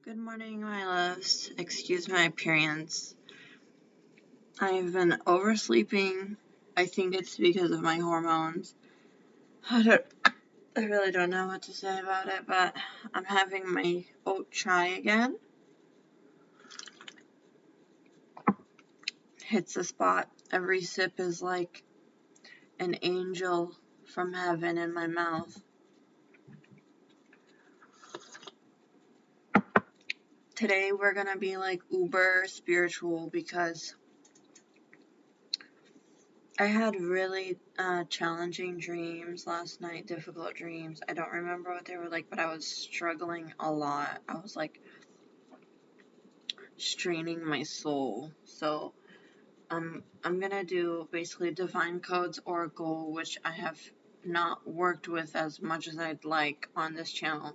Good morning, my loves. Excuse my appearance. I've been oversleeping. I think it's because of my hormones. I really don't know what to say about it, but I'm having my oat chai again. Hits the spot. Every sip is like an angel from heaven in my mouth. Today we're gonna be like uber spiritual because I had really challenging dreams last night, difficult dreams. I don't remember what they were like, but I was struggling a lot. I was like straining my soul. So I'm gonna do basically divine codes oracle, which I have not worked with as much as I'd like on this channel.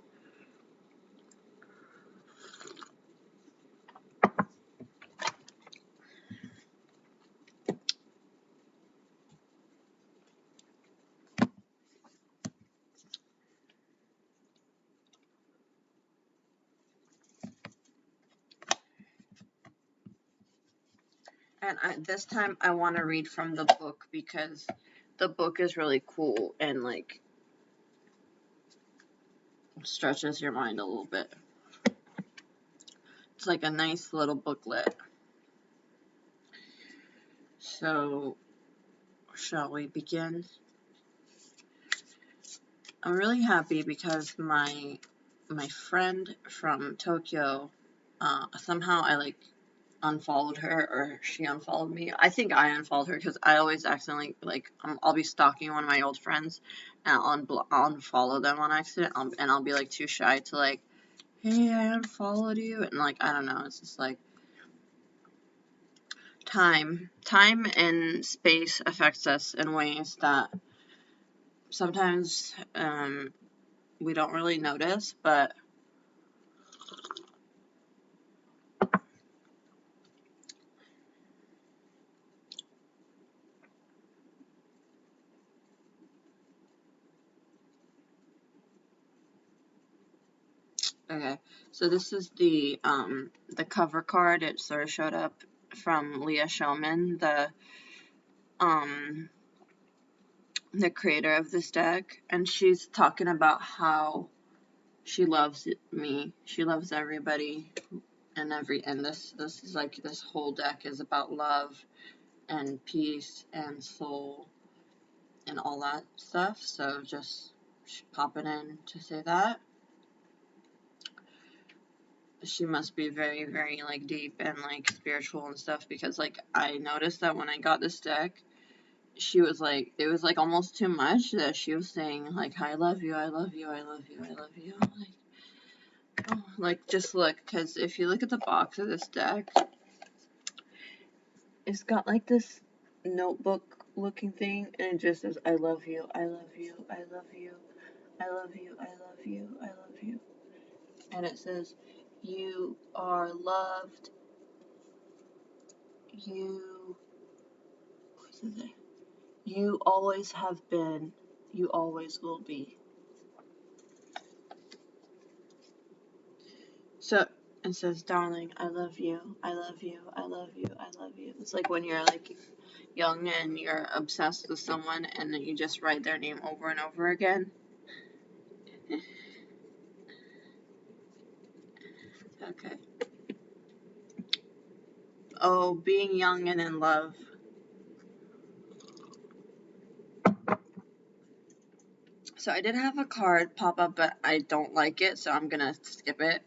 And this time I want to read from the book because the book is really cool and like stretches your mind a little bit. It's like a nice little booklet. So, shall we begin? I'm really happy because my friend from Tokyo, somehow I like unfollowed her or she unfollowed me. I think I unfollowed her because I always accidentally like I'll be stalking one of my old friends and I'll unfollow them on accident and I'll be like too shy to like, hey, I unfollowed you, and like I don't know, it's just like time and space affects us in ways that sometimes we don't really notice, but okay. So this is the cover card. It sort of showed up from Leah Shulman, the creator of this deck, and she's talking about how she loves me. She loves everybody and this is like this whole deck is about love and peace and soul and all that stuff. So just popping in to say that. She must be very, very like deep and like spiritual and stuff because like I noticed that when I got this deck, she was like, it was like almost too much that she was saying like, I love you, I love you, I love you, I love you. Like, oh, like just look, because if you look at the box of this deck, it's got like this notebook looking thing and it just says, I love you, I love you, I love you, I love you, I love you, I love you. And it says, you are loved, you always have been, you always will be. So it says, darling, I love you, I love you, I love you, I love you. It's like when you're like young and you're obsessed with someone and then you just write their name over and over again. Okay. Oh, being young and in love. So I did have a card pop up, but I don't like it, so I'm gonna skip it.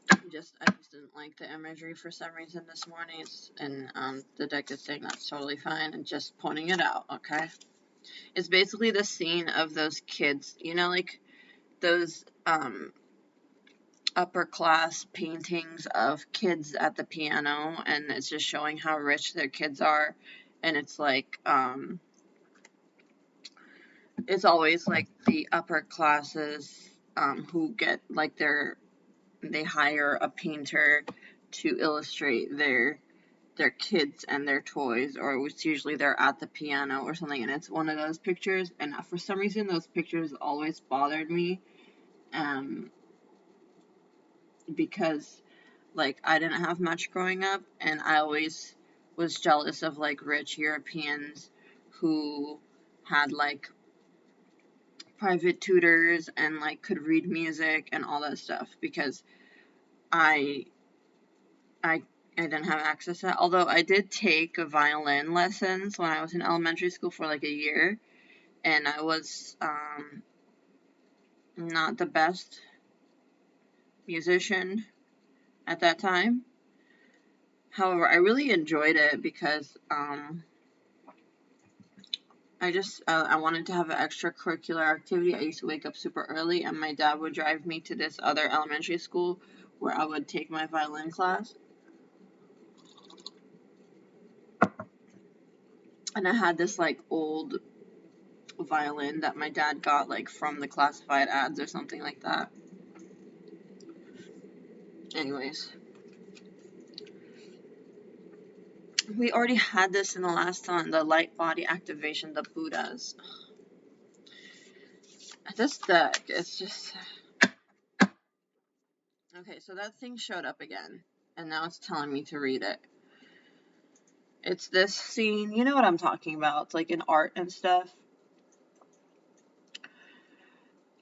I just didn't like the imagery for some reason this morning, and the deck is saying that's totally fine and just pointing it out, okay? It's basically the scene of those kids, you know, like those upper class paintings of kids at the piano, and it's just showing how rich their kids are, and it's like it's always like the upper classes who get like they hire a painter to illustrate their their kids and their toys, or it's usually they're at the piano or something, and it's one of those pictures. And for some reason, those pictures always bothered me, um, because like I didn't have much growing up, and I always was jealous of like rich Europeans who had like private tutors and like could read music and all that stuff, because I I I didn't have access to that. Although I did take violin lessons when I was in elementary school for like a year, and I was not the best musician at that time. However, I really enjoyed it because I wanted to have an extracurricular activity. I used to wake up super early, and my dad would drive me to this other elementary school where I would take my violin class. And I had this like old violin that my dad got like from the classified ads or something like that. Anyways, we already had this in the last one, the light body activation, the Buddhas. This deck, it's just... Okay, so that thing showed up again, and now it's telling me to read it. It's this scene, you know what I'm talking about, it's like in art and stuff.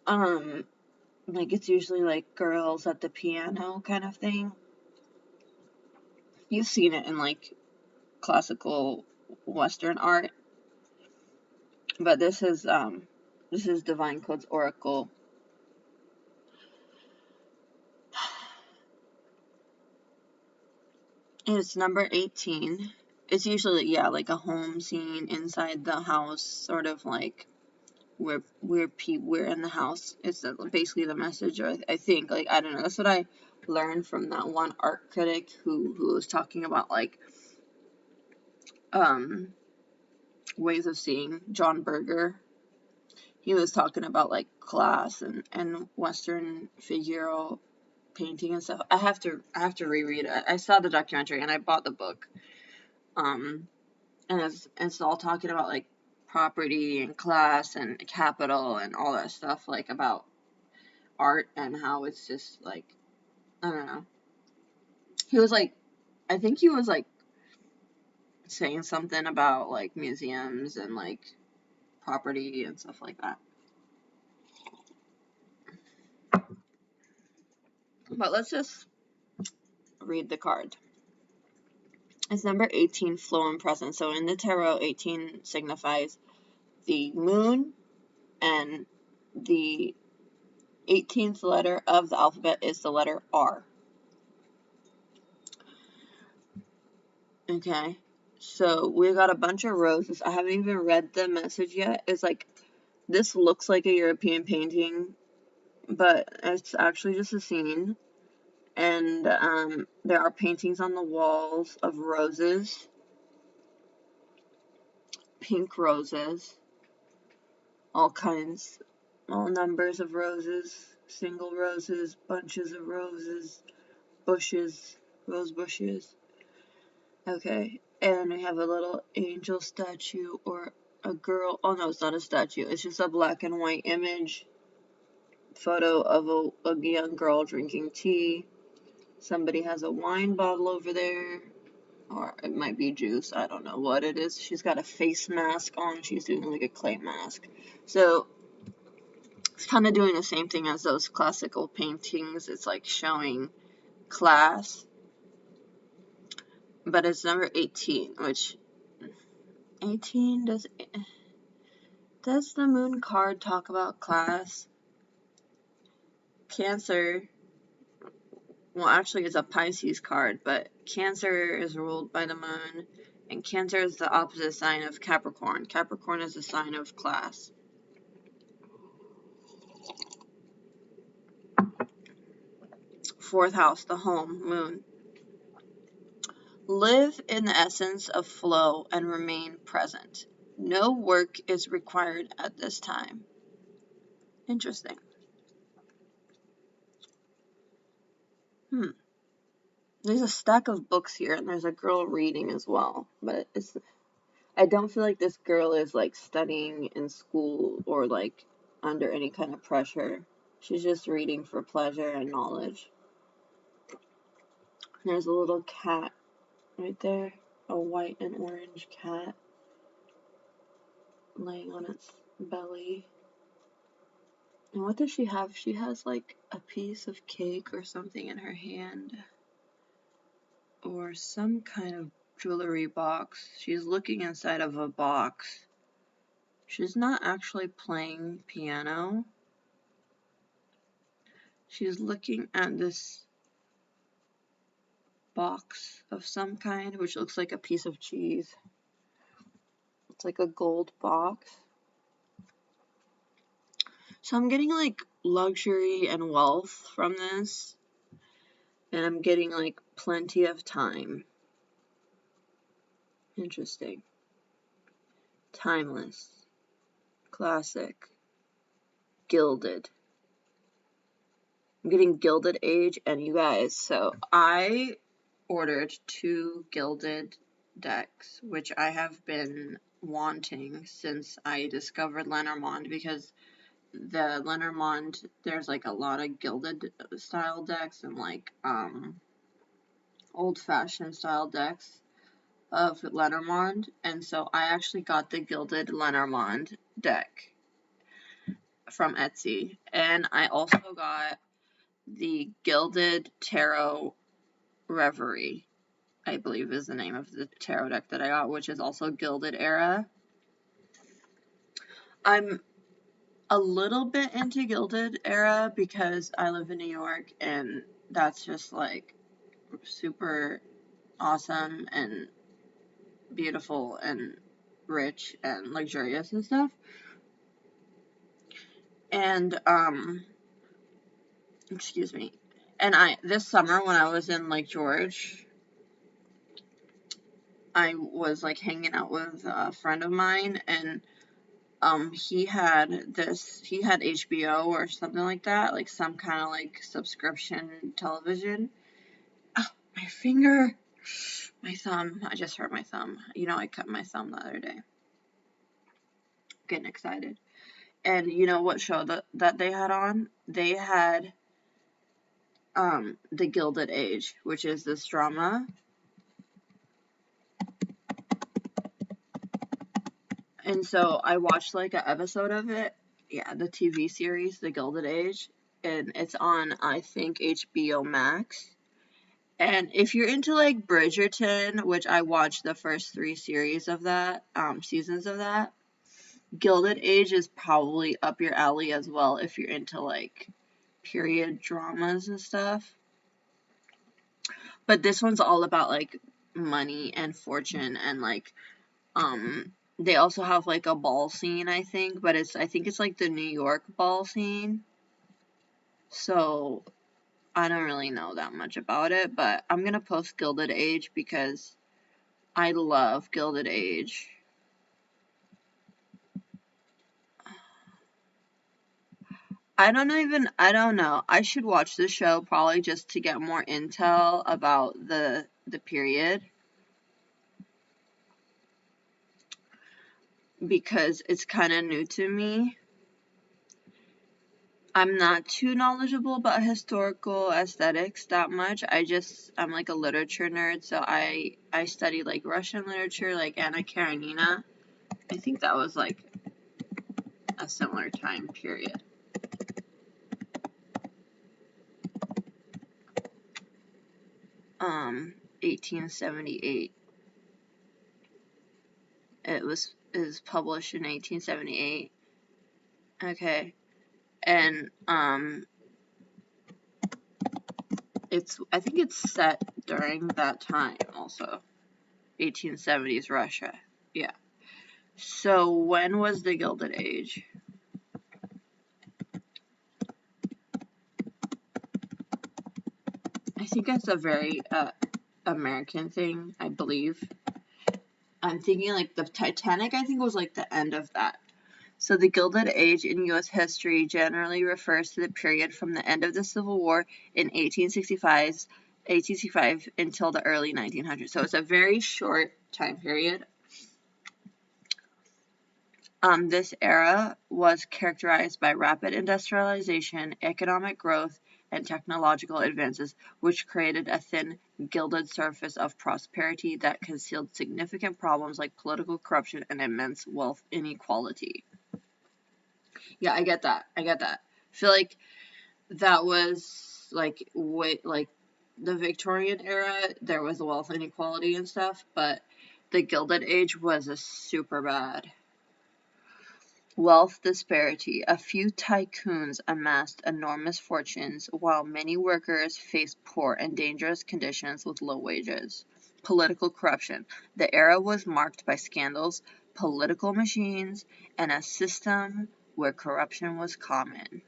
Like it's usually like girls at the piano kind of thing. You've seen it in like classical Western art. But this is Divine Code's Oracle. And it's number 18. It's usually, yeah, like a home scene inside the house, sort of like we're in the house. It's basically the message, or I think, like, I don't know. That's what I learned from that one art critic who was talking about like ways of seeing, John Berger. He was talking about like class and Western figural painting and stuff. I have to reread it. I saw the documentary and I bought the book. And it's all talking about like property and class and capital and all that stuff, like about art and how it's just like, I don't know. He was like, I think he was like saying something about like museums and like property and stuff like that. But let's just read the card. It's number 18, flow and presence. So in the tarot, 18 signifies the moon, and the 18th letter of the alphabet is the letter R. Okay, so we got a bunch of roses. I haven't even read the message yet. It's like, this looks like a European painting, but it's actually just a scene. And there are paintings on the walls of roses, pink roses, all kinds, all numbers of roses, single roses, bunches of roses, bushes, rose bushes. Okay, and we have a little angel statue or a girl. Oh no, it's not a statue. It's just a black and white image photo of a young girl drinking tea. Somebody has a wine bottle over there, or it might be juice. I don't know what it is. She's got a face mask on. She's doing like a clay mask. So it's kind of doing the same thing as those classical paintings. It's like showing class, but it's number 18, which 18 does the moon card talk about class? Cancer, well, actually it's a Pisces card, but Cancer is ruled by the moon, and Cancer is the opposite sign of Capricorn. Capricorn is a sign of class. Fourth house, the home, moon. Live in the essence of flow and remain present. No work is required at this time. Interesting. There's a stack of books here, and there's a girl reading as well. But I don't feel like this girl is like studying in school or like under any kind of pressure. She's just reading for pleasure and knowledge. There's a little cat right there, a white and orange cat laying on its belly. And what does she have? She has like a piece of cake or something in her hand, or some kind of jewelry box. She's looking inside of a box. She's not actually playing piano. She's looking at this box of some kind, which looks like a piece of cheese. It's like a gold box. So I'm getting like luxury and wealth from this, and I'm getting like plenty of time. Interesting. Timeless. Classic. Gilded. I'm getting Gilded Age, and you guys, so I ordered 2 Gilded decks, which I have been wanting since I discovered Lenormand, because the Lenormand, there's like a lot of gilded style decks and like old-fashioned style decks of Lenormand, and so I actually got the Gilded Lenormand deck from Etsy, and I also got the Gilded Tarot Reverie, I believe is the name of the tarot deck that I got, which is also Gilded era. I'm a little bit into Gilded era because I live in New York, and that's just like super awesome and beautiful and rich and luxurious and stuff. And excuse me. And this summer when I was in Lake George, I was like hanging out with a friend of mine, and he had HBO or something like that, like some kind of like subscription television. Oh, my finger, my thumb, I just hurt my thumb. You know, I cut my thumb the other day. Getting excited. And you know what show that they had on? They had The Gilded Age, which is this drama. And so I watched like an episode of it. Yeah, the TV series, The Gilded Age. And it's on, I think, HBO Max. And if you're into like Bridgerton, which I watched the first 3 series of that, seasons of that, Gilded Age is probably up your alley as well if you're into like period dramas and stuff. But this one's all about like money and fortune, and like they also have like a ball scene, I think, but I think it's like the New York ball scene. So I don't really know that much about it, but I'm gonna post Gilded Age because I love Gilded Age. I don't know. I should watch the show probably just to get more intel about the period, because it's kind of new to me. I'm not too knowledgeable about historical aesthetics that much. I'm like a literature nerd, so I study like Russian literature, like Anna Karenina. I think that was like a similar time period. Um, 1878. It was published in 1878. Okay. And I think it's set during that time also. 1870s Russia. Yeah. So when was the Gilded Age? I think that's a very American thing, I believe. I'm thinking like the Titanic, I think, was like the end of that. So the Gilded Age in U.S. history generally refers to the period from the end of the Civil War in 1865 ATC5 until the early 1900s. So it's a very short time period. This era was characterized by rapid industrialization, economic growth, and technological advances, which created a thin, gilded surface of prosperity that concealed significant problems like political corruption and immense wealth inequality. Yeah, I get that. I feel like that was like the Victorian era. There was wealth inequality and stuff, but the Gilded Age was a super bad. Wealth disparity. A few tycoons amassed enormous fortunes, while many workers faced poor and dangerous conditions with low wages. Political corruption. The era was marked by scandals, political machines, and a system where corruption was common.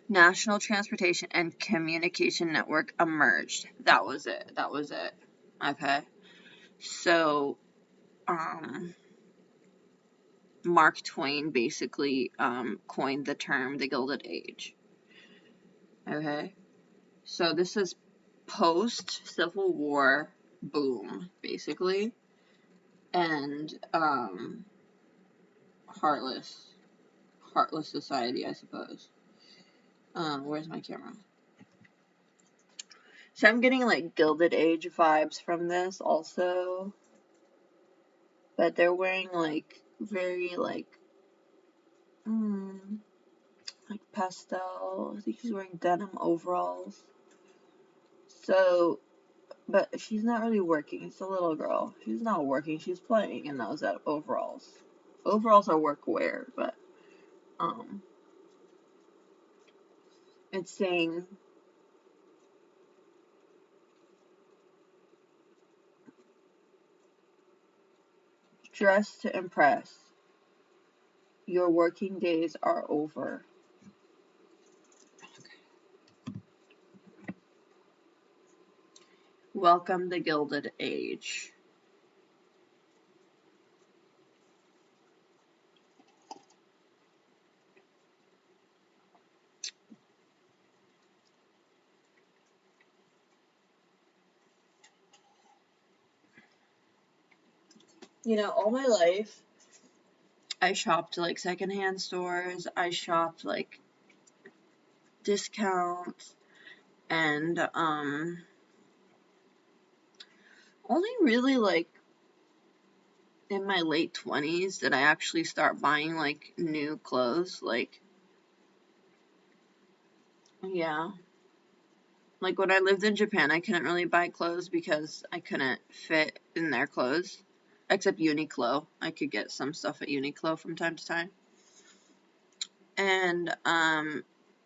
National transportation and communication network emerged. That was it. Okay. So, Mark Twain basically coined the term the Gilded Age. Okay, so this is post-Civil War boom, basically, and heartless society, I suppose. Where's my camera? So I'm getting like Gilded Age vibes from this also, but they're wearing like very like pastel. I think she's wearing denim overalls. So, but she's not really working. It's a little girl. She's not working. She's playing in those overalls. Overalls are work wear, but it's saying dress to impress. Your working days are over. Welcome the Gilded Age. You know, all my life, I shopped like secondhand stores. I shopped like discounts, and only really like in my late 20s did I actually start buying like new clothes. Like, yeah. Like when I lived in Japan, I couldn't really buy clothes because I couldn't fit in their clothes. Except Uniqlo. I could get some stuff at Uniqlo from time to time. And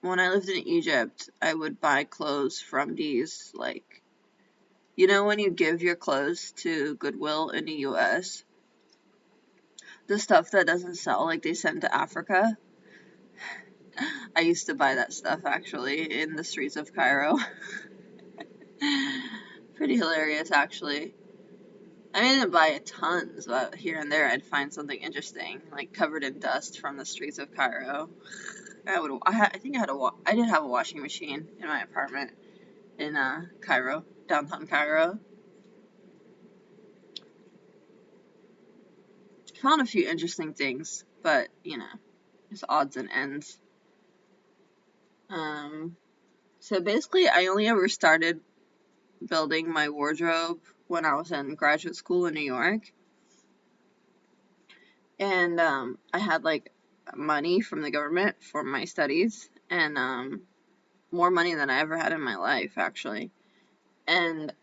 when I lived in Egypt, I would buy clothes from these, like, you know when you give your clothes to Goodwill in the US? The stuff that doesn't sell, like they send to Africa. I used to buy that stuff actually in the streets of Cairo. Pretty hilarious, actually. I didn't buy tons, but here and there I'd find something interesting, like covered in dust from the streets of Cairo. I think I did have a washing machine in my apartment in Cairo, downtown Cairo. Found a few interesting things, but you know, it's odds and ends. So basically, I only ever started building my wardrobe when I was in graduate school in New York. And I had like money from the government for my studies, and more money than I ever had in my life, actually. And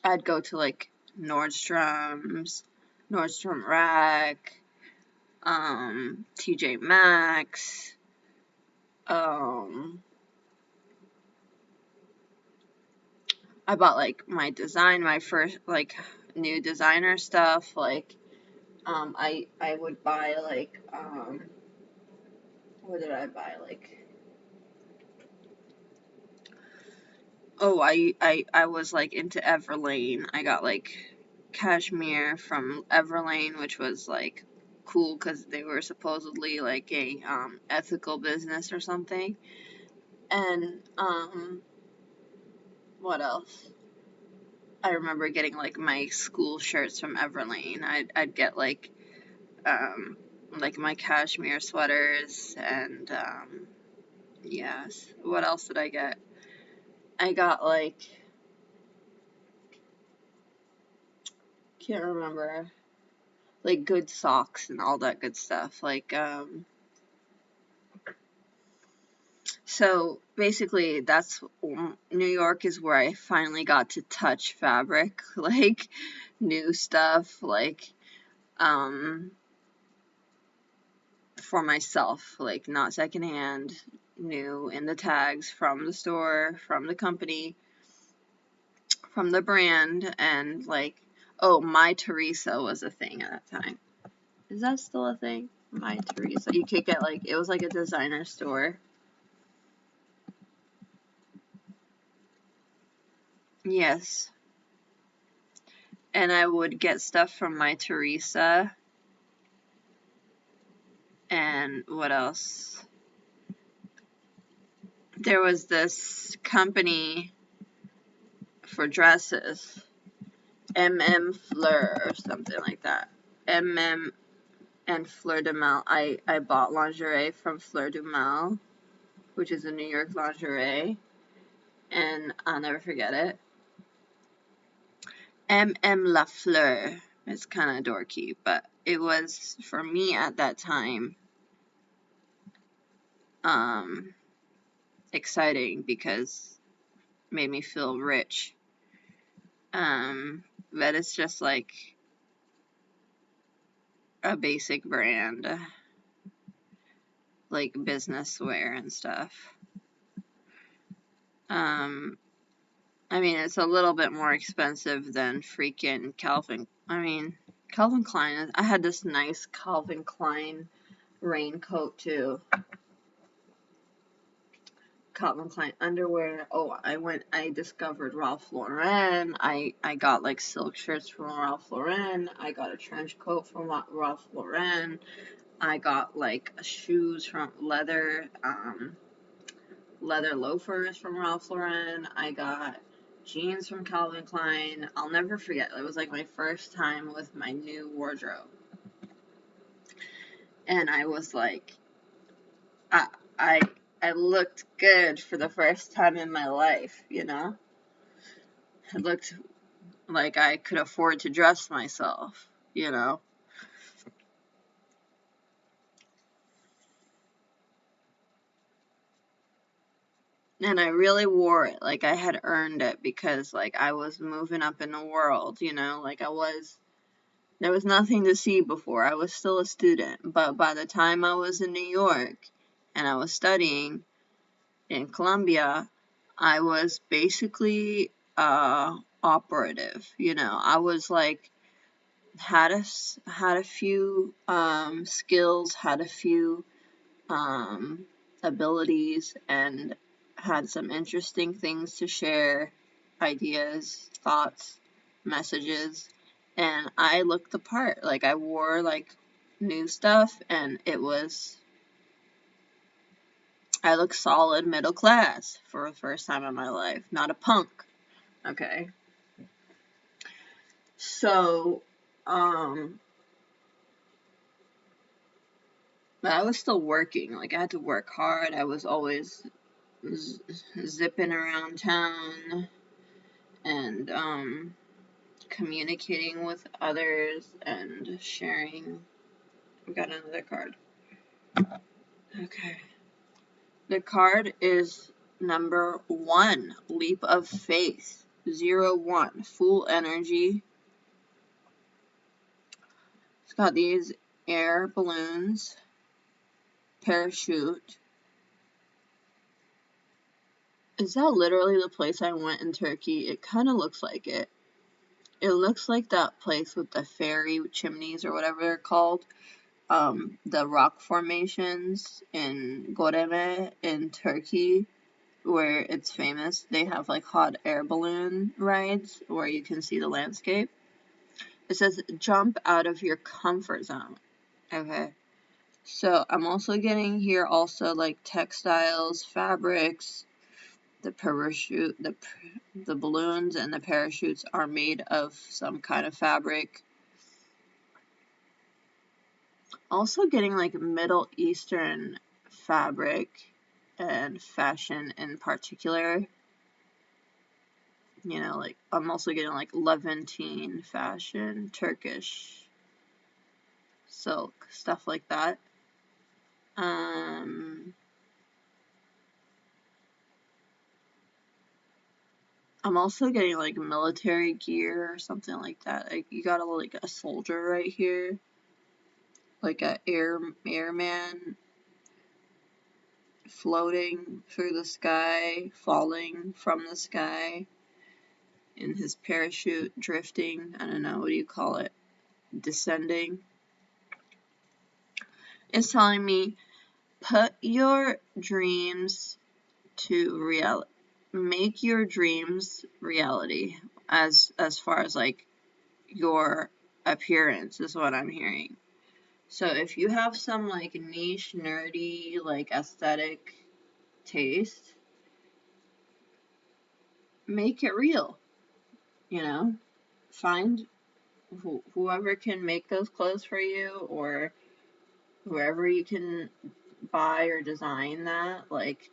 I'd go to like Nordstrom's, Nordstrom Rack, TJ Maxx, I bought like my first like new designer stuff. Like, I would buy like, what did I buy? Like, oh, I was like into Everlane. I got like cashmere from Everlane, which was like cool because they were supposedly like a ethical business or something. And what else? I remember getting like my school shirts from Everlane. I'd get like my cashmere sweaters and yes. What else did I get? I got like, can't remember, like good socks and all that good stuff. Like so basically that's New York is where I finally got to touch fabric, like new stuff, like um for myself, like not secondhand, new in the tags from the store, from the company, from the brand, and like, oh, My Teresa was a thing at that time. Is that still a thing? My Teresa. You could get like, it was like a designer store. Yes. And I would get stuff from My Teresa. And what else? There was this company for dresses, Fleur or something like that. And Fleur de Mal. I bought lingerie from Fleur de Mal, which is a New York lingerie, and I'll never forget it. La Fleur. It's kind of dorky, but it was, for me at that time, exciting because it made me feel rich. But it's just like a basic brand, like business wear and stuff. I mean, it's a little bit more expensive than freaking Calvin. I mean, Calvin Klein. I had this nice Calvin Klein raincoat too. Calvin Klein underwear. Oh, I discovered Ralph Lauren. I got like silk shirts from Ralph Lauren. I got a trench coat from Ralph Lauren. I got like shoes from leather loafers from Ralph Lauren. I got jeans from Calvin Klein. I'll never forget. It was like my first time with my new wardrobe. And I was like, I I looked good for the first time in my life, you know? I looked like I could afford to dress myself, you know? And I really wore it like I had earned it because like I was moving up in the world, you know? Like there was nothing to see before. I was still a student, but by the time I was in New York and I was studying in Columbia, I was basically operative, you know. I was like had a few skills, had a few abilities, and had some interesting things to share, ideas, thoughts, messages, and I looked the part. Like I wore like new stuff, and I looked solid middle class for the first time in my life, not a punk. Okay. So, but I was still working. Like I had to work hard. I was always zipping around town and communicating with others and sharing. We got another card. Okay. The card is number 1, Leap of Faith. 0-1, Full Energy. It's got these air balloons, parachute. Is that literally the place I went in Turkey? It kind of looks like it. It looks like that place with the fairy chimneys or whatever they're called. The rock formations in Goreme in Turkey, where it's famous. They have like hot air balloon rides where you can see the landscape. It says jump out of your comfort zone. Okay. So I'm also getting here also like textiles, fabrics, the parachute, the balloons and the parachutes are made of some kind of fabric. Also getting like Middle Eastern fabric and fashion in particular. You know, like I'm also getting like Levantine fashion, Turkish silk, stuff like that. Um, I'm also getting like military gear or something like that. Like you got like a soldier right here, like a airman floating through the sky, falling from the sky in his parachute, drifting. I don't know, what do you call it? Descending. It's telling me put your dreams to reality. Make your dreams reality as far as like your appearance is what I'm hearing. So if you have some like niche, nerdy, like aesthetic taste, make it real, you know? Find whoever can make those clothes for you or whoever you can buy or design that, like,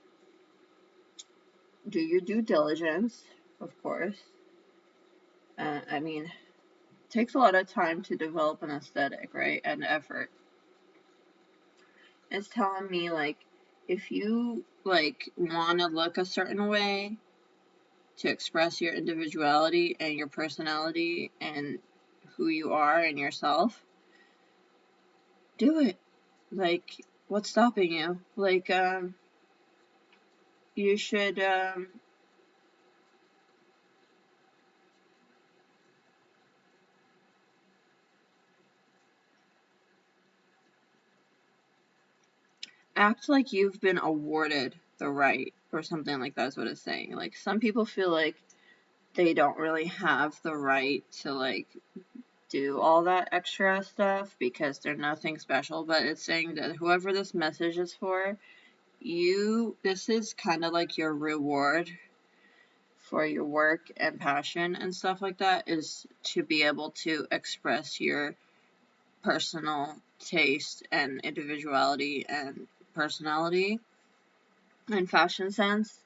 do your due diligence, of course. I mean, it takes a lot of time to develop an aesthetic, right? And effort. It's telling me, like, if you, like, want to look a certain way to express your individuality and your personality and who you are and yourself, do it. Like, what's stopping you? Like, you should, act like you've been awarded the right or something like that's what it's saying. Like, some people feel like they don't really have the right to, like, do all that extra stuff because they're nothing special, but it's saying that whoever this message is for, this is kind of like your reward for your work and passion and stuff like that, is to be able to express your personal taste and individuality and personality and fashion sense.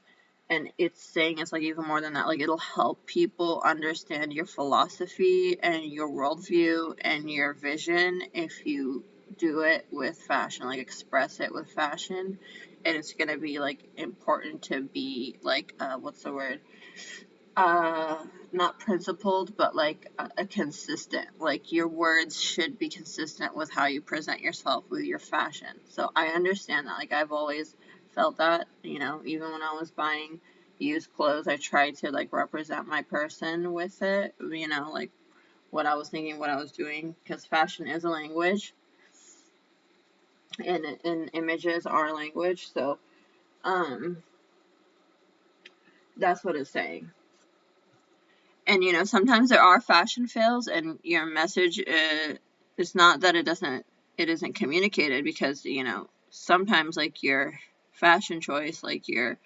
And it's saying it's like even more than that, like it'll help people understand your philosophy and your worldview and your vision if you do it with fashion, like express it with fashion. And it's gonna be like important to be like what's the word, uh not principled, but like a consistent, like your words should be consistent with how you present yourself with your fashion. So I understand that, like I've always felt that, you know, even when I was buying used clothes, I tried to like represent my person with it, you know, like what I was thinking, what I was doing, because fashion is a language and images are a language. So um that's what it's saying. And you know, sometimes there are fashion fails and your message is not that it isn't communicated, because you know, sometimes like your fashion choice, like your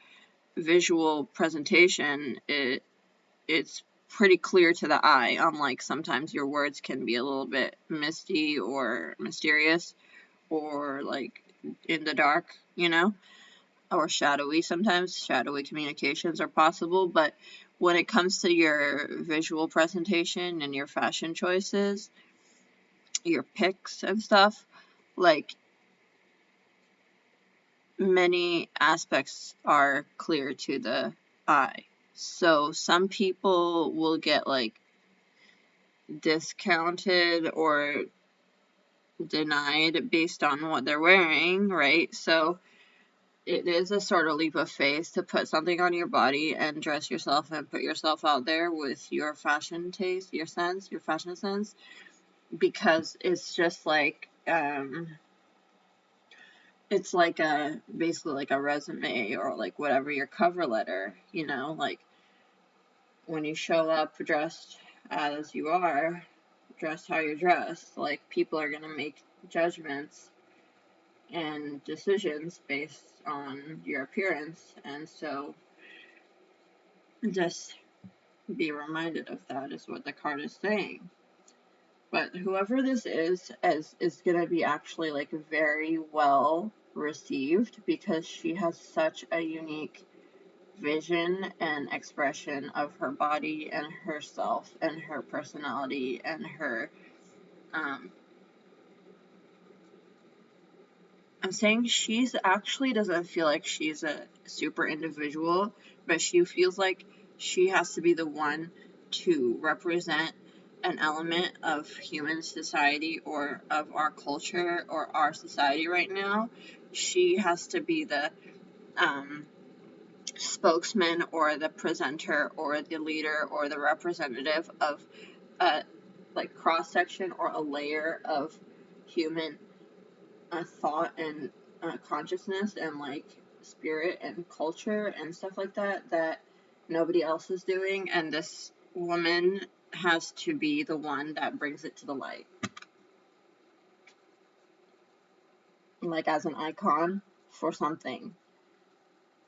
visual presentation, it's pretty clear to the eye, unlike sometimes your words can be a little bit misty or mysterious or like in the dark, you know, or shadowy. Sometimes shadowy communications are possible, but when it comes to your visual presentation and your fashion choices, your picks and stuff, like many aspects are clear to the eye. So some people will get like discounted or denied based on what they're wearing, right? So it is a sort of leap of faith to put something on your body and dress yourself and put yourself out there with your fashion taste, your sense, your fashion sense, because it's just like, it's like a, basically like a resume or like whatever, your cover letter, you know, like when you show up dressed as you are, dress how you dress. Like, people are gonna make judgments and decisions based on your appearance, and so just be reminded of that is what the card is saying. But whoever this is gonna be actually like very well received because she has such a unique vision and expression of her body and herself and her personality and her um I'm saying she's actually doesn't feel like she's a super individual, but she feels like she has to be the one to represent an element of human society or of our culture or our society right now. She has to be the um, spokesman or the presenter or the leader or the representative of a like cross section or a layer of human thought and consciousness and like spirit and culture and stuff like that that nobody else is doing, and this woman has to be the one that brings it to the light, like as an icon for something.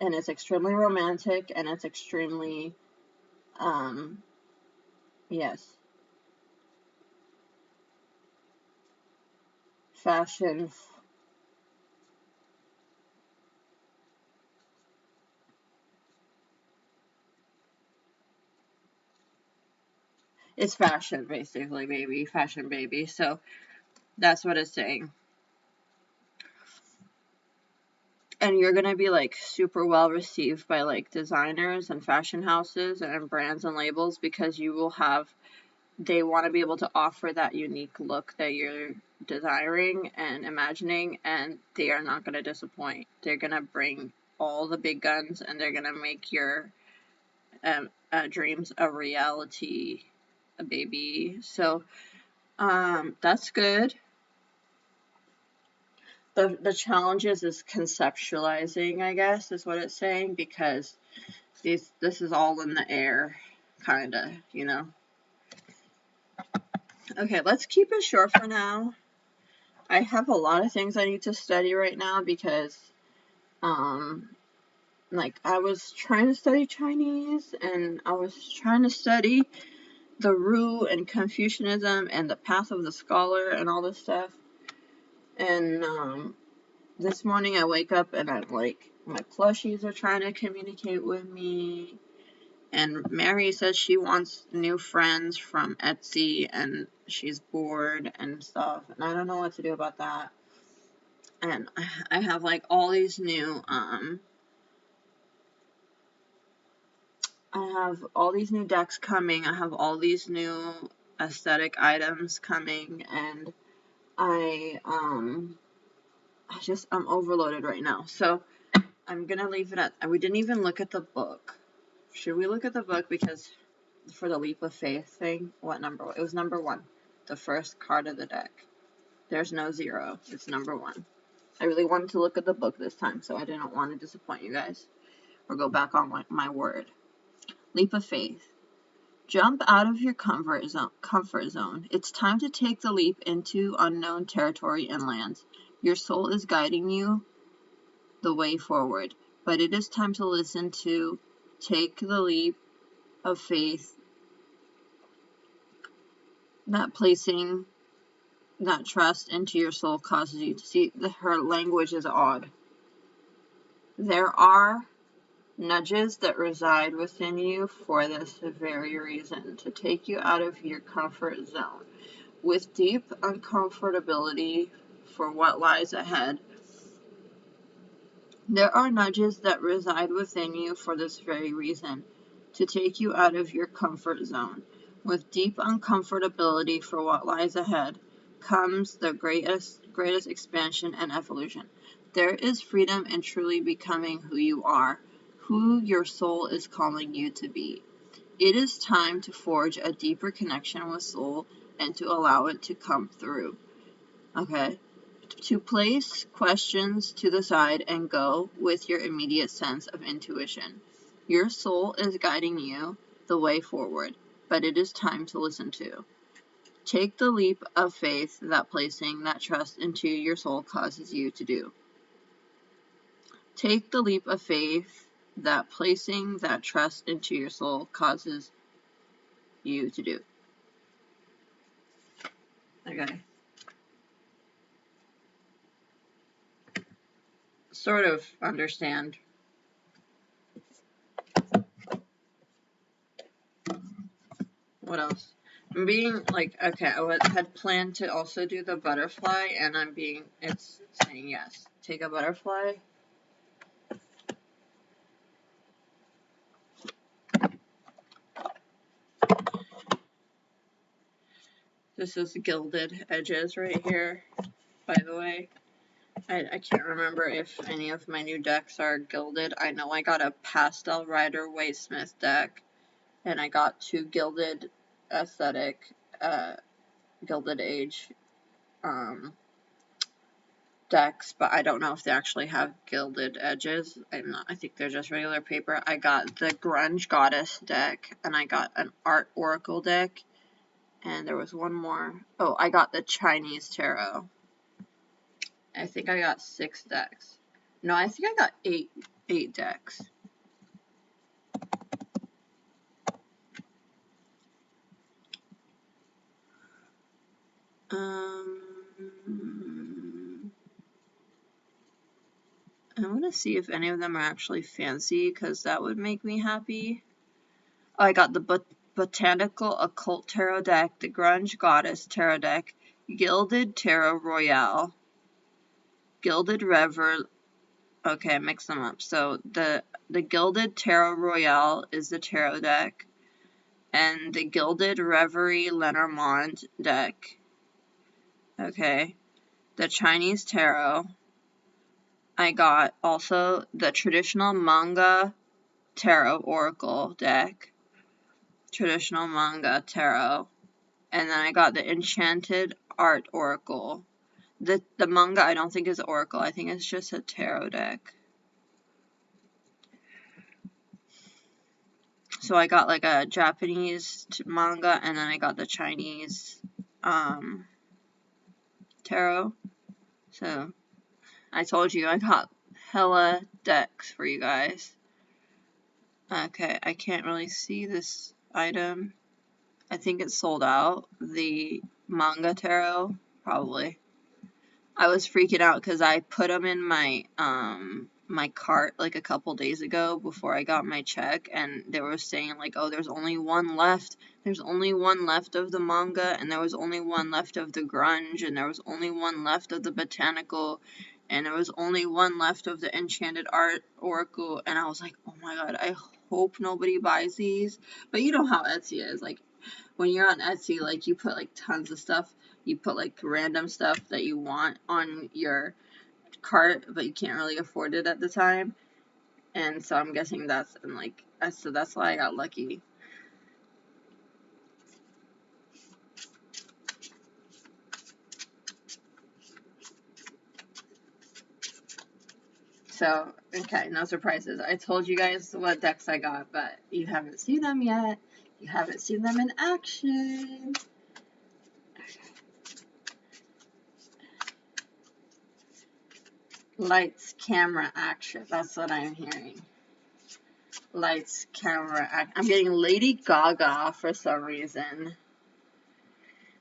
And it's extremely romantic and it's extremely um yes, fashion. It's fashion basically, baby, fashion baby. So that's what it's saying. And you're gonna be like super well received by like designers and fashion houses and brands and labels because you will have they want to be able to offer that unique look that you're desiring and imagining, and they are not going to disappoint. They're going to bring all the big guns and they're going to make your dreams a reality, a baby. So that's good. The challenges is conceptualizing, I guess, is what it's saying, because this is all in the air, kinda, you know. Okay, let's keep it short for now. I have a lot of things I need to study right now because, um, like I was trying to study Chinese and I was trying to study the Ru and Confucianism and the path of the scholar and all this stuff. And this morning I wake up and I'm like, my plushies are trying to communicate with me. And Mary says she wants new friends from Etsy and she's bored and stuff. And I don't know what to do about that. And I have like all these new, I have all these new decks coming. I have all these new aesthetic items coming. And I, I'm overloaded right now. So I'm gonna leave it at, we didn't even look at the book. Should we look at the book? Because for the leap of faith thing, what number? It was number 1, the first card of the deck. There's no 0. It's number 1. I really wanted to look at the book this time, so I didn't want to disappoint you guys or go back on my word. Leap of faith. Jump out of your comfort zone. It's time to take the leap into unknown territory and lands. Your soul is guiding you the way forward, but it is time to listen to take the leap of faith, that placing that trust into your soul causes you to see. Her language is odd. There are nudges that reside within you for this very reason, to take you out of your comfort zone. With deep uncomfortability for what lies ahead, there are nudges that reside within you for this very reason, to take you out of your comfort zone. With deep uncomfortability for what lies ahead comes the greatest expansion and evolution. There is freedom in truly becoming who you are, who your soul is calling you to be. It is time to forge a deeper connection with soul and to allow it to come through. Okay? To place questions to the side and go with your immediate sense of intuition. Your soul is guiding you the way forward, but it is time to listen to. Take the leap of faith that placing that trust into your soul causes you to do. Take the leap of faith that placing that trust into your soul causes you to do. Okay. Sort of understand. What else? I'm being like, okay, I had planned to also do the butterfly, and it's saying yes. Take a butterfly. This is gilded edges right here, by the way. I can't remember if any of my new decks are gilded. I know I got a Pastel Rider Waysmith deck, and I got 2 gilded aesthetic, Gilded Age decks, but I don't know if they actually have gilded edges. I think they're just regular paper. I got the Grunge Goddess deck, and I got an Art Oracle deck, and there was one more. Oh, I got the Chinese Tarot. I think I got 6 decks. No, I think I got 8 decks. I want to see if any of them are actually fancy, because that would make me happy. Oh, I got the Botanical Occult Tarot deck, the Grunge Goddess Tarot deck, Gilded Tarot Royale, Gilded Rever. Okay, I mixed them up. So the Gilded Tarot Royale is the tarot deck, and the Gilded Reverie Lenormand deck. Okay, the Chinese Tarot. I got also the traditional manga tarot oracle deck, traditional manga tarot, and then I got the enchanted art oracle. The manga I don't think is oracle, I think it's just a tarot deck. So I got like a Japanese manga, and then I got the Chinese tarot. So I told you I got hella decks for you guys. Okay, I can't really see this item. I think it's sold out. The manga tarot, probably. I was freaking out because I put them in my my cart like a couple days ago before I got my check, and they were saying like, oh, there's only one left. There's only one left of the manga, and there was only one left of the grunge, and there was only one left of the botanical, and there was only one left of the enchanted art oracle, and I was like, oh my god, I hope nobody buys these. But you know how Etsy is, like when you're on Etsy, like you put like tons of stuff, you put like random stuff that you want on your cart, but you can't really afford it at the time. And so I'm guessing that's why I got lucky. So, okay, no surprises. I told you guys what decks I got, but you haven't seen them yet. You haven't seen them in action. Lights, camera, action. That's what I'm hearing. Lights, camera, action. I'm getting Lady Gaga for some reason.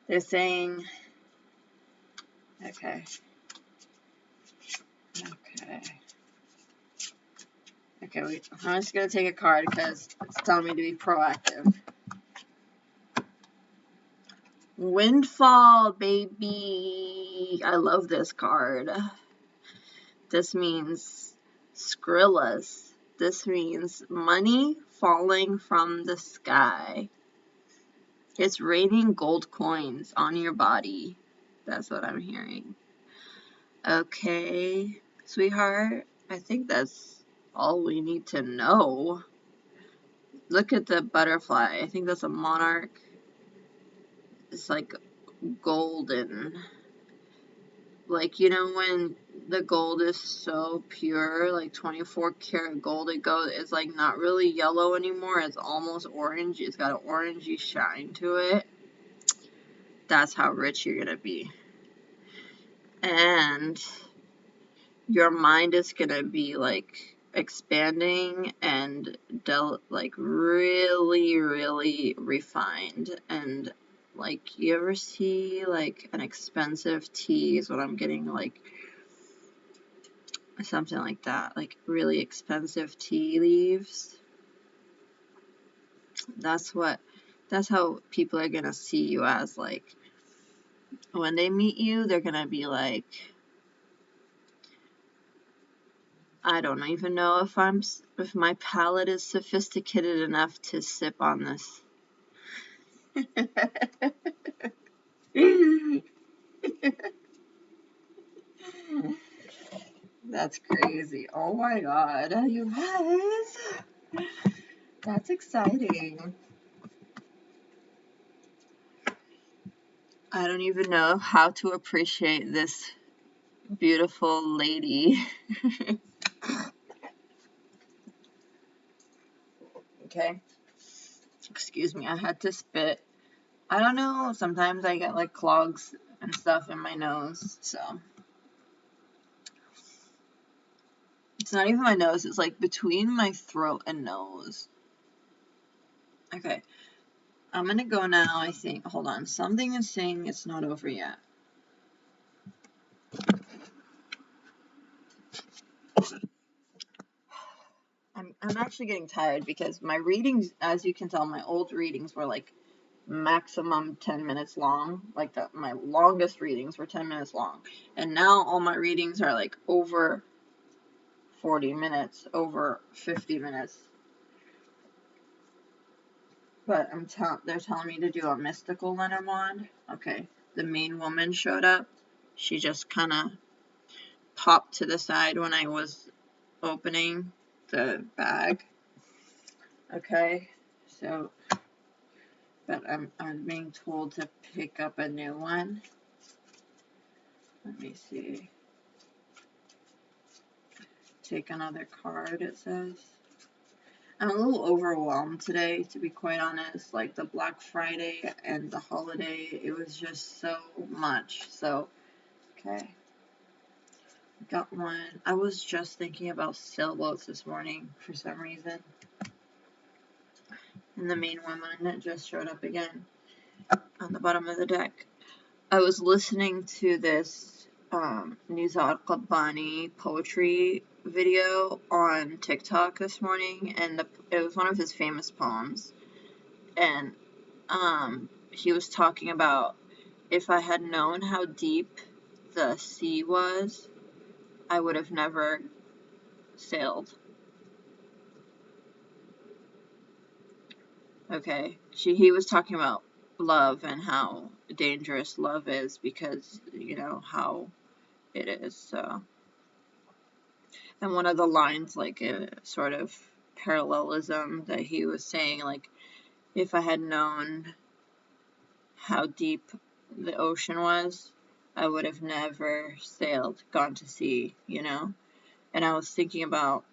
They're saying, okay. Okay, I'm just going to take a card because it's telling me to be proactive. Windfall, baby. I love this card. This means Skrillas. This means money falling from the sky. It's raining gold coins on your body. That's what I'm hearing. Okay, sweetheart. I think that's all we need to know. Look at the butterfly. I think that's a monarch. It's like golden. Like, you know when the gold is so pure, like 24 karat gold, it's like not really yellow anymore. It's almost orange. It's got an orangey shine to it. That's how rich you're gonna be. And your mind is gonna be like expanding and like really, really refined. And like, you ever see like an expensive tea is what I'm getting, like something like that, like really expensive tea leaves. That's how people are gonna see you as. Like, when they meet you, they're gonna be like, I don't even know if my palate is sophisticated enough to sip on this. That's crazy. Oh my god, you guys. That's exciting. I don't even know how to appreciate this beautiful lady. Okay. Excuse me, I had to spit. I don't know, sometimes I get like clogs and stuff in my nose, so. It's not even my nose, it's like between my throat and nose. Okay, I'm gonna go now, I think. Hold on, something is saying it's not over yet. I'm actually getting tired because my readings, as you can tell, my old readings were like maximum 10 minutes long. Like my longest readings were 10 minutes long. And now all my readings are like over 40 minutes, over 50 minutes. But they're telling me to do a mystical Lenormand. Okay, the main woman showed up. She just kind of popped to the side when I was opening the bag. Okay, so, but I'm being told to pick up a new one. Let me see. Take another card, it says. I'm a little overwhelmed today, to be quite honest. Like the Black Friday and the holiday, it was just so much. So, okay. Got one. I was just thinking about sailboats this morning for some reason. And the main woman just showed up again on the bottom of the deck. I was listening to this Nizar Qabbani poetry video on TikTok this morning, and it was one of his famous poems. And he was talking about, if I had known how deep the sea was, I would have never sailed. Okay, he was talking about love and how dangerous love is because, you know, how it is. So, and one of the lines, like a sort of parallelism that he was saying, like, if I had known how deep the ocean was, I would have never sailed, gone to sea, you know? And I was thinking about,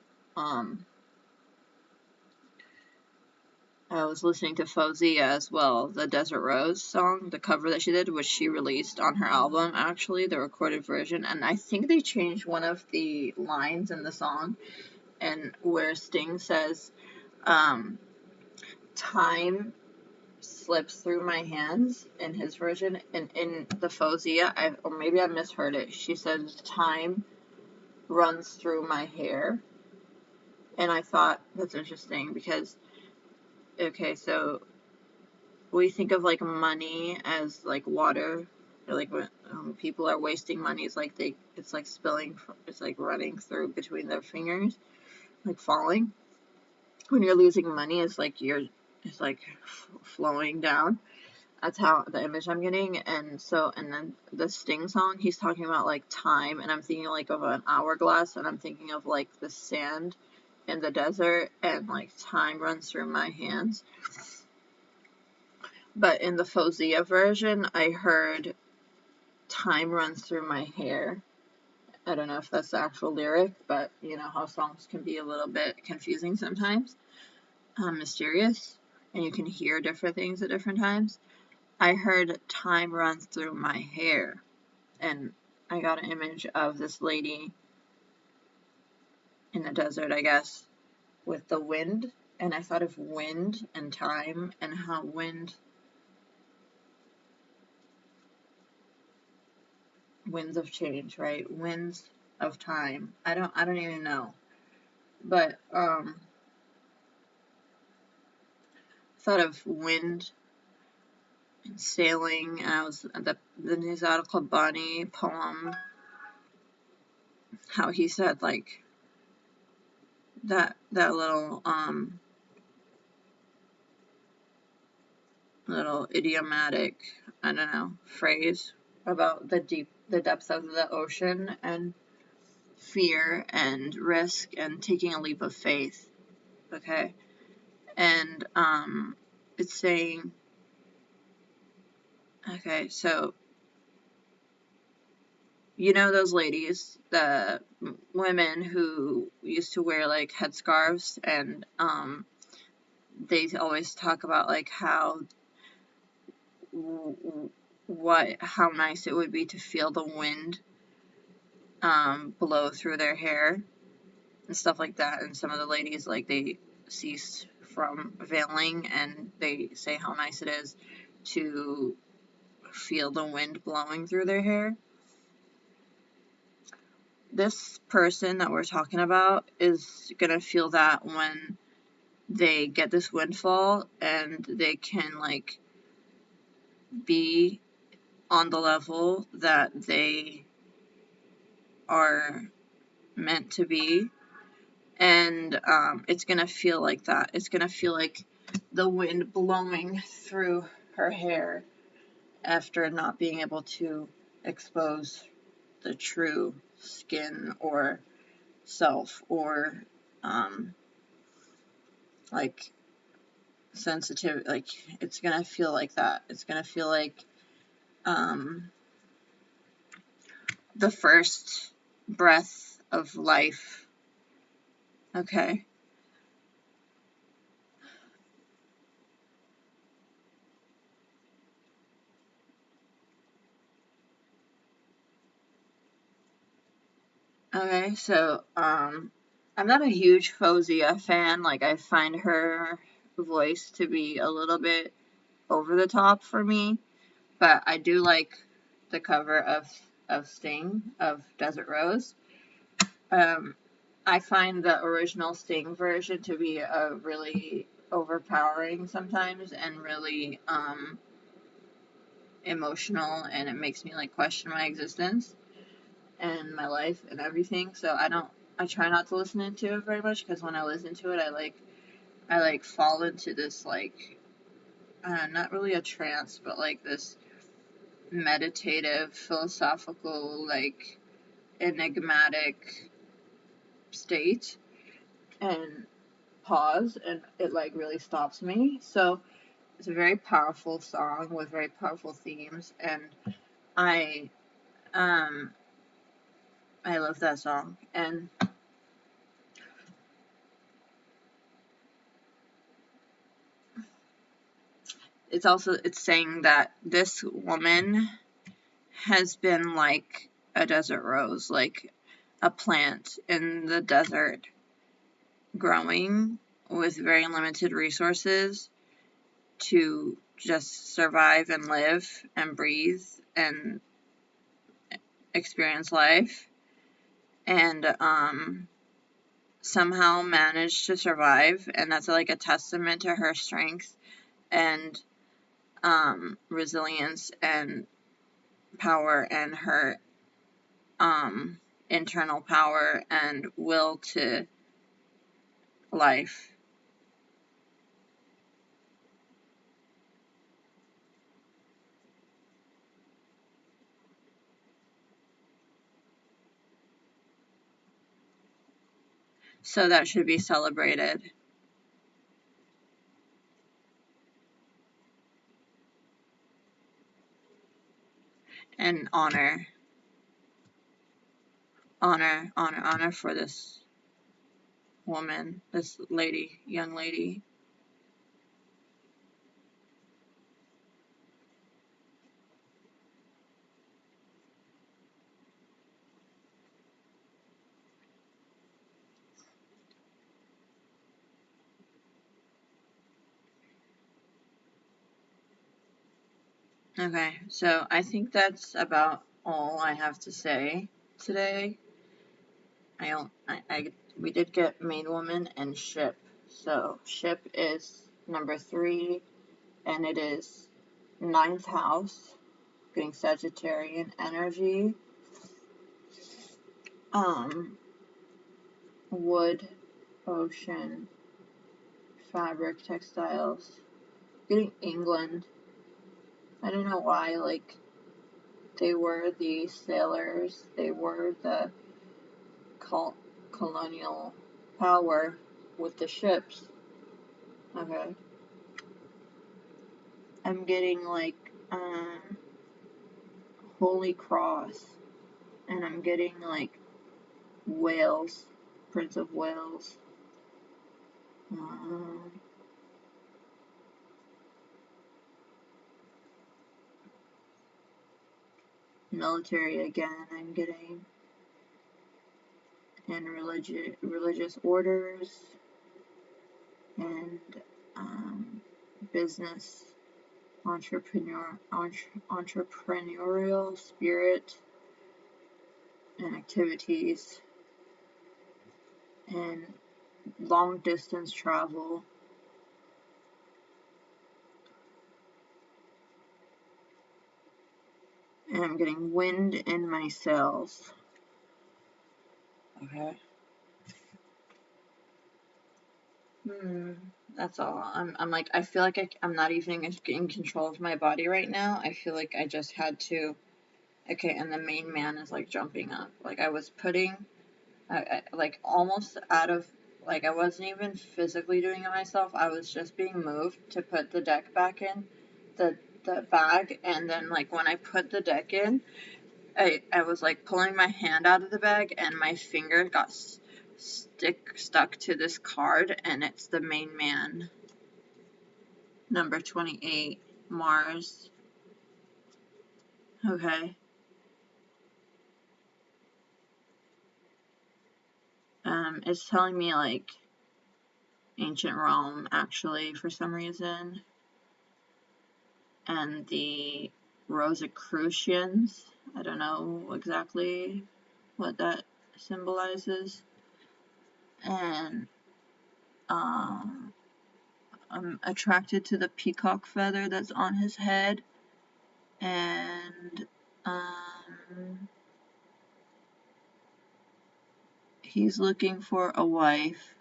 I was listening to Fauzia as well, the Desert Rose song, the cover that she did, which she released on her album, actually, the recorded version. And I think they changed one of the lines in the song, and where Sting says, time slips through my hands in his version, and in the Fauzia, or maybe I misheard it, she says time runs through my hair. And I thought that's interesting because, okay, so we think of like money as like water, or like when people are wasting money, it's like it's like spilling, it's like running through between their fingers, like falling. When you're losing money, it's like it's like flowing down. That's how the image I'm getting. And then the Sting song, he's talking about like time, and I'm thinking like of an hourglass, and I'm thinking of like the sand in the desert, and like time runs through my hands. But in the Fauzia version, I heard time runs through my hair. I don't know if that's the actual lyric, but you know how songs can be a little bit confusing sometimes, mysterious, and you can hear different things at different times. I heard time runs through my hair, and I got an image of this lady in the desert, I guess, with the wind, and I thought of wind and time and how winds of change, right? Winds of time. I don't even know. But thought of wind and sailing, and I was the news article Bonnie poem, how he said like that little idiomatic, I don't know, phrase about the depth of the ocean and fear and risk and taking a leap of faith. Okay. And it's saying, okay, so you know those ladies, the women who used to wear like headscarves, and they always talk about like how nice it would be to feel the wind blow through their hair and stuff like that. And some of the ladies, like, they ceased from veiling, and they say how nice it is to feel the wind blowing through their hair. This person that we're talking about is gonna feel that when they get this windfall and they can like be on the level that they are meant to be, and it's gonna feel like that. It's gonna feel like the wind blowing through her hair after not being able to expose the true skin or self, or like sensitive. Like, it's gonna feel like that. It's gonna feel like the first breath of life. Okay. Okay, so I'm not a huge Fozia fan. Like, I find her voice to be a little bit over the top for me, but I do like the cover of Sting, of Desert Rose. I find the original Sting version to be really overpowering sometimes, and really emotional, and it makes me like question my existence and my life and everything. So I try not to listen to it very much, because when I listen to it, I like fall into this like not really a trance, but like this meditative, philosophical, like enigmatic state, and pause, and it like really stops me. So it's a very powerful song with very powerful themes, and I um I love that song. And it's saying that this woman has been like a desert rose, like a plant in the desert, growing with very limited resources to just survive and live and breathe and experience life, and somehow managed to survive. And that's like a testament to her strength and resilience and power, and her internal power and will to life. So that should be celebrated and honor for this woman, this lady, young lady. Okay, so I think that's about all I have to say today. We did get main woman and ship. So ship is number 3, and it is ninth house, getting Sagittarian energy. Wood, ocean, fabric, textiles, getting England. I don't know why, like, they were the sailors, they were the colonial power with the ships. Okay. I'm getting, like, Holy Cross, and I'm getting, like, Wales, Prince of Wales. Um, Military again, I'm getting, and religious orders, and business, entrepreneurial spirit, and activities, and long distance travel. And I'm getting wind in my sails. Okay. That's all. I'm like, I feel like I'm not even in control of my body right now. I feel like I just had to. Okay, and the main man is like jumping up. Like I was putting, like almost out of, like I wasn't even physically doing it myself. I was just being moved to put the deck back in, the bag, and then like when I put the deck in, I was like pulling my hand out of the bag, and my finger got stuck to this card, and it's the main man. Number 28, Mars. Okay. It's telling me like ancient Rome actually for some reason, and the Rosicrucians. I don't know exactly what that symbolizes, and I'm attracted to the peacock feather that's on his head, and he's looking for a wife.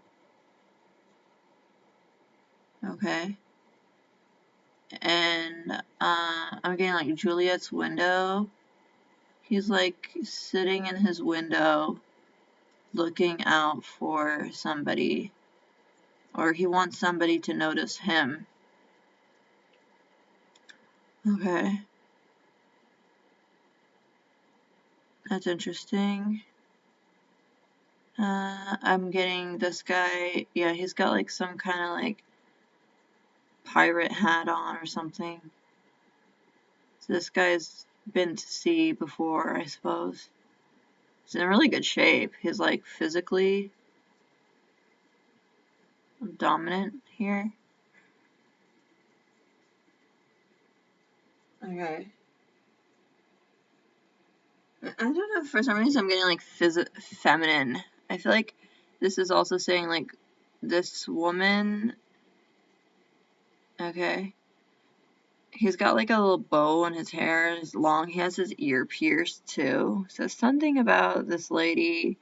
Okay. And I'm getting like Juliet's window. He's like sitting in his window looking out for somebody, or he wants somebody to notice him. Okay. That's interesting. I'm getting this guy, yeah, he's got like some kind of like pirate hat on or something. So this guy's been to sea before, I suppose. He's in really good shape. He's like physically dominant here. Okay. I don't know, for some reason I'm getting like feminine. I feel like this is also saying like this woman. Okay. He's got like a little bow in his hair, it's long. He has his ear pierced too. So something about this lady,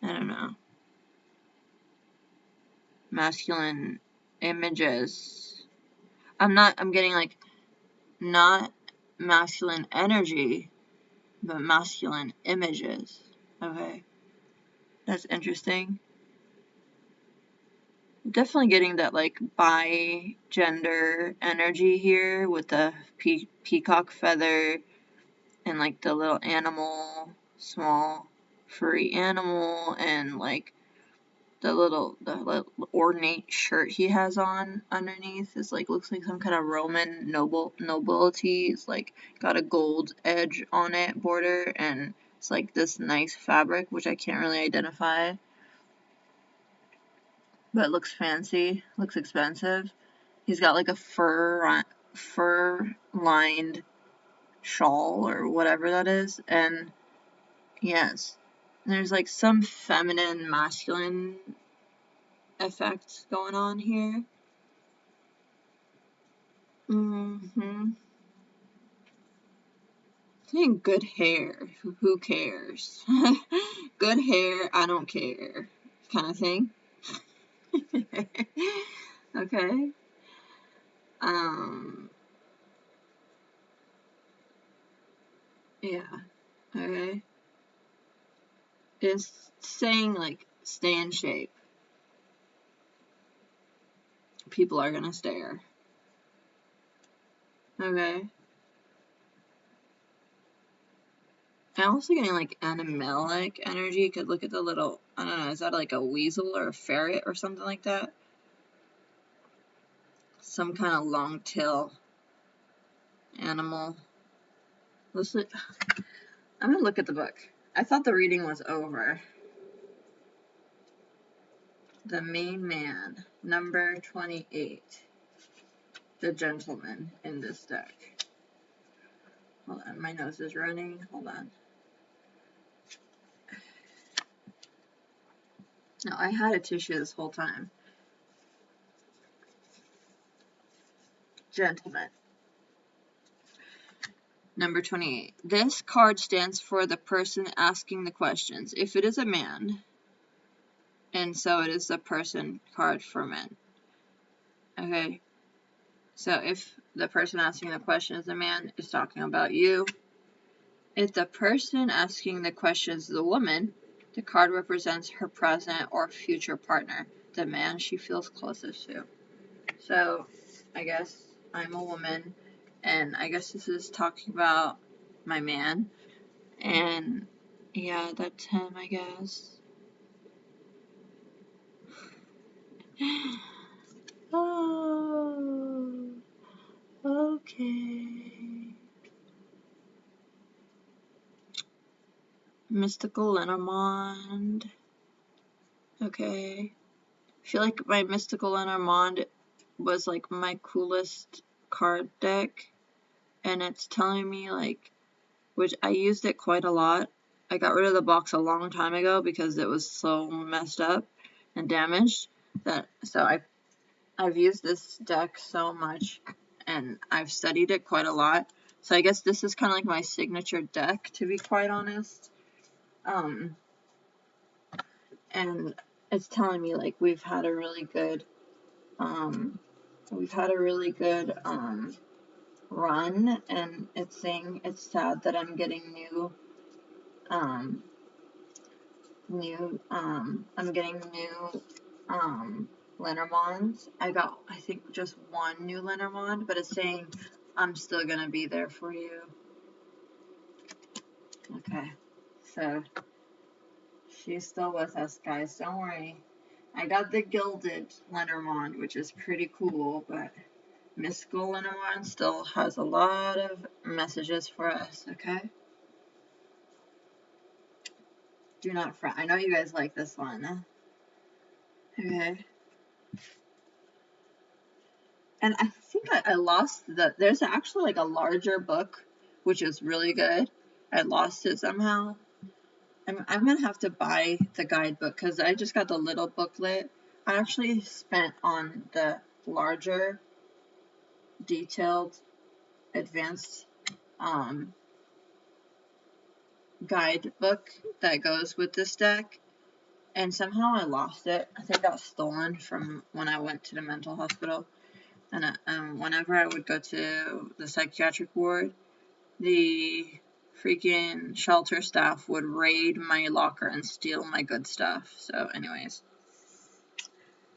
I don't know. Masculine images. I'm getting like not masculine energy, but masculine images. Okay. That's interesting. Definitely getting that like bi-gender energy here with the peacock feather and like the little animal, small furry animal, and like the little ornate shirt he has on underneath is like looks like some kind of Roman nobility. It's like got a gold edge on it, border, and it's like this nice fabric which I can't really identify, but it looks fancy, looks expensive. He's got like a fur-lined shawl or whatever that is, and yes, there's like some feminine, masculine effects going on here. Saying good hair, who cares? Good hair, I don't care, kind of thing. Okay. Yeah. Okay. It's saying like stay in shape. People are gonna stare. Okay. I'm also getting like animalic energy. Could look at the little, I don't know, is that like a weasel or a ferret or something like that? Some kind of long tail animal. Let's look. I'm gonna look at the book. I thought the reading was over. The Main Man, number 28. The gentleman in this deck. Hold on, my nose is running. Hold on. No, I had a tissue this whole time. Gentleman. Number 28. This card stands for the person asking the questions. If it is a man, and so it is the person card for men. Okay? So if the person asking the question is a man, it's talking about you. If the person asking the question is the woman, the card represents her present or future partner, the man she feels closest to. So, I guess I'm a woman, and I guess this is talking about my man, and yeah, that's him, I guess. Oh, okay. Mystical Lenormand. Okay. I feel like my Mystical Lenormand was like my coolest card deck, and it's telling me like, which I used it quite a lot. I got rid of the box a long time ago because it was so messed up and damaged that, so I've used this deck so much and I've studied it quite a lot. So I guess this is kind of like my signature deck, to be quite honest. And it's telling me like we've had a really good run, and it's saying it's sad that I'm getting new Lenormands. I got, I think, just one new Lenormand, but it's saying I'm still gonna be there for you. Okay, so she's still with us, guys. Don't worry. I got the gilded Lenormand, which is pretty cool, but Mystical Lenormand still has a lot of messages for us, okay? Do not fret. I know you guys like this one. Okay. And I think I lost there's actually like a larger book, which is really good. I lost it somehow. I'm gonna have to buy the guidebook because I just got the little booklet. I actually spent on the larger, detailed, advanced guidebook that goes with this deck, and somehow I lost it. I think it got stolen from when I went to the mental hospital. And whenever I would go to the psychiatric ward, the freaking shelter staff would raid my locker and steal my good stuff. So anyways,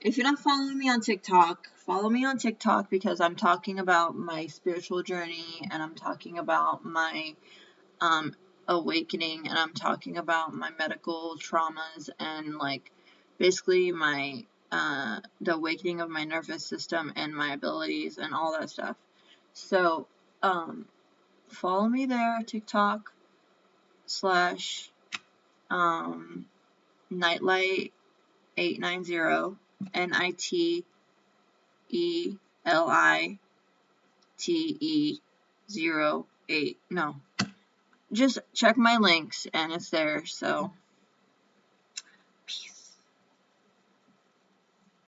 if you're not following me on TikTok, follow me on TikTok because I'm talking about my spiritual journey, and I'm talking about my awakening, and I'm talking about my medical traumas, and like basically my the awakening of my nervous system and my abilities and all that stuff. So follow me there, TikTok slash Nightlight 890, NITELITE TE08. No. Just check my links and it's there. So